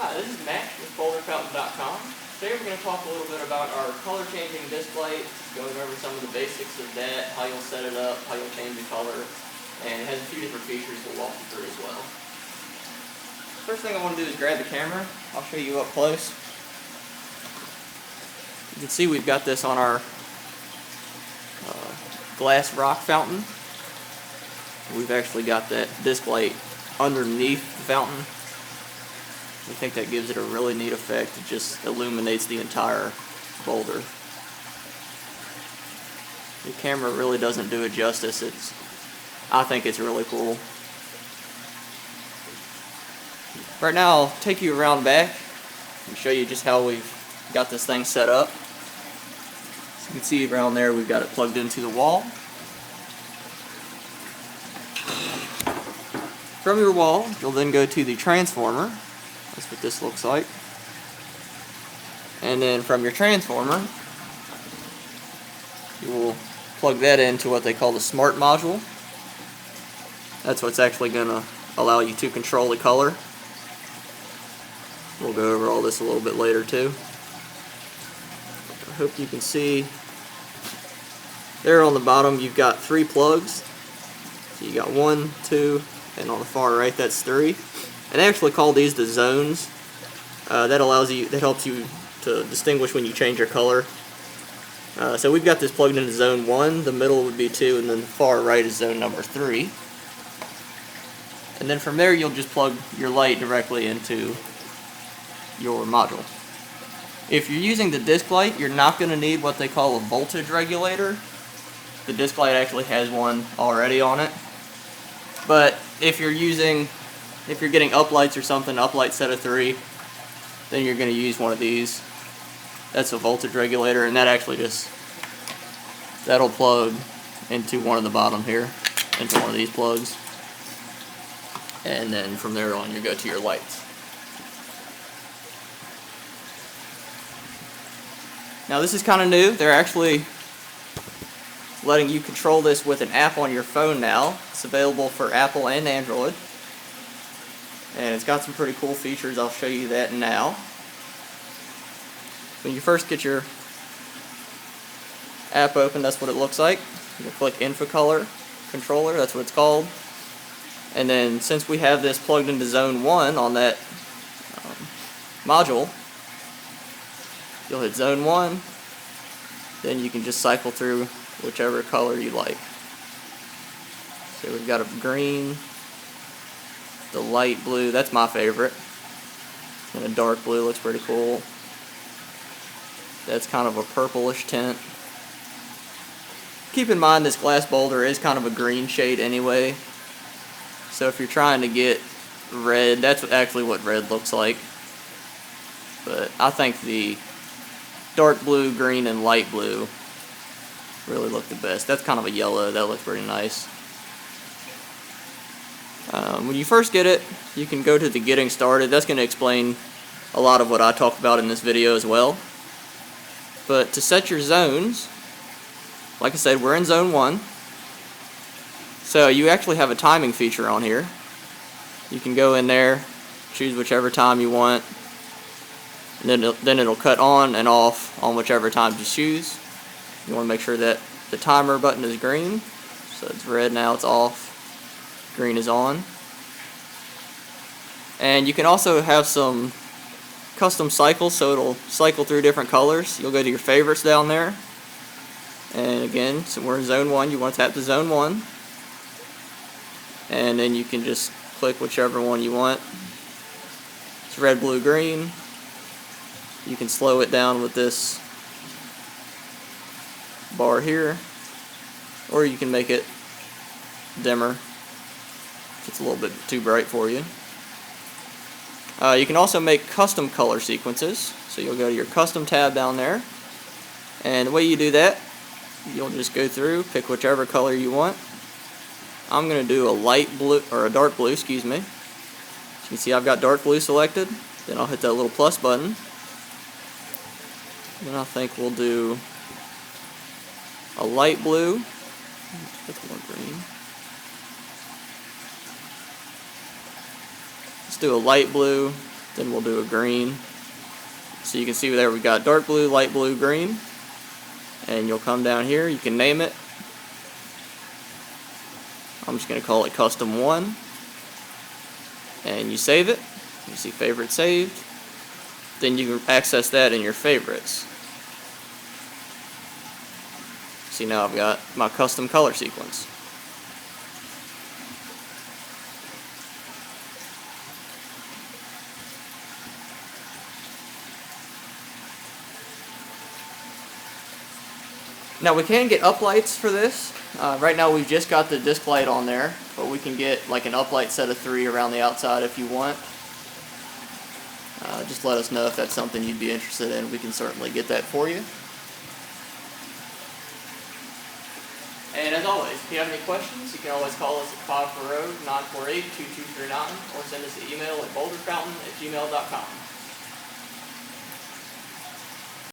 Hi, this is Matt with FolderFountain.com. Today we're going to talk a little bit about our color changing disc light, going over some of the basics of that, how you'll set it up, how you'll change the color, and it has a few different features we'll walk you through as well. First thing I want to do is grab the camera. I'll show you up close. You can see we've got this on our glass rock fountain. We've actually got that disc light underneath the fountain. I think that gives it a really neat effect. It just illuminates the entire boulder. The camera really doesn't do it justice. I think it's really cool. Right now I'll take you around back and show you just how we've got this thing set up. As you can see around there, we've got it plugged into the wall. From your wall, you'll then go to the transformer. That's what this looks like. And then from your transformer, you will plug that into what they call the smart module. That's what's actually going to allow you to control the color. We'll go over all this a little bit later too. I hope you can see there on the bottom you've got 3 plugs. So you got 1, 2, and on the far right that's 3. And they actually call these the zones. That helps you to distinguish when you change your color. So we've got this plugged into zone 1, the middle would be 2, and then the far right is zone number 3. And then from there you'll just plug your light directly into your module. If you're using the disc light, you're not going to need what they call a voltage regulator. The disc light actually has one already on it. But if you're getting uplights or something, uplight set of 3, then you're going to use one of these. That's a voltage regulator, and that actually that'll plug into one of the bottom here, into one of these plugs. And then from there on, you go to your lights. Now this is kind of new. They're actually letting you control this with an app on your phone now. It's available for Apple and Android. And it's got some pretty cool features. I'll show you that now. When you first get your app open, that's what it looks like. You can click Info Color Controller, that's what it's called. And then since we have this plugged into zone 1 on that module, you'll hit zone 1, then you can just cycle through whichever color you like. So we've got a green, the light blue, that's my favorite, and a dark blue looks pretty cool. That's kind of a purplish tint. Keep in mind this glass boulder is kind of a green shade anyway, so if you're trying to get red, that's actually what red looks like. But I think the dark blue, green, and light blue really look the best. That's kind of a yellow, that looks pretty nice. When you first get it, you can go to the Getting Started. That's going to explain a lot of what I talked about in this video as well. But to set your zones, like I said, we're in zone 1. So you actually have a timing feature on here. You can go in there, choose whichever time you want, and then it'll cut on and off on whichever time you choose. You want to make sure that the timer button is green. So it's red now, it's off. Green is on. And you can also have some custom cycles, so it'll cycle through different colors. You'll go to your favorites down there. And again, so we're in zone 1, you want to tap to zone 1. And then you can just click whichever one you want. It's red, blue, green. You can slow it down with this bar here, or you can make it dimmer if it's a little bit too bright for you. You can also make custom color sequences, so you'll go to your custom tab down there, and the way you do that, you'll just go through, pick whichever color you want. I'm going to do a light blue, or a dark blue, excuse me. As you can see, I've got dark blue selected. Then I'll hit that little plus button. Then I think we'll do a light blue. That's more green. Let's do a light blue, Then we'll do a green. So you can see there we got dark blue, light blue, green. And you'll come down here, you can name it. I'm just going to call it Custom 1. And you save it. You see favorite saved. Then you can access that in your favorites. See, now I've got my custom color sequence. Now we can get uplights for this. Right now we've just got the disc light on there, but we can get like an uplight set of 3 around the outside if you want. Just let us know if that's something you'd be interested in. We can certainly get that for you. And as always, if you have any questions, you can always call us at 540-948-2239 or send us an email at boulderfountain@gmail.com.